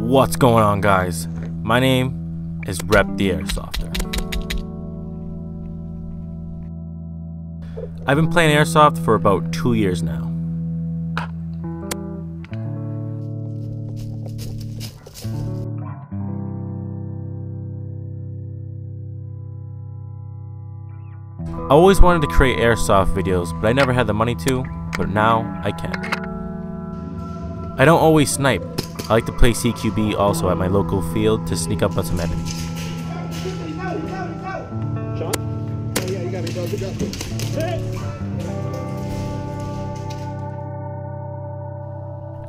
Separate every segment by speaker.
Speaker 1: What's going on, guys? My name is Rep the Airsofter. I've been playing airsoft for about 2 years now. I always wanted to create airsoft videos, but I never had the money to, but now I can. I don't always snipe. I like to play CQB also at my local field to sneak up on some enemies.
Speaker 2: Sean? Oh yeah, you got me, bro. Good job.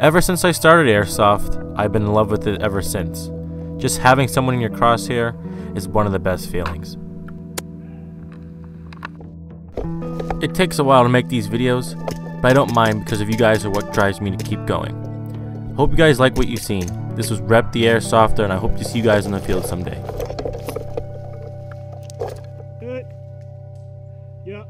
Speaker 1: Ever since I started airsoft, I've been in love with it ever since. Just having someone in your crosshair is one of the best feelings. It takes a while to make these videos, but I don't mind because of you guys are what drives me to keep going. Hope you guys like what you've seen. This was Rep the Airsofter, and I hope to see you guys in the field someday.
Speaker 2: Good. Yeah.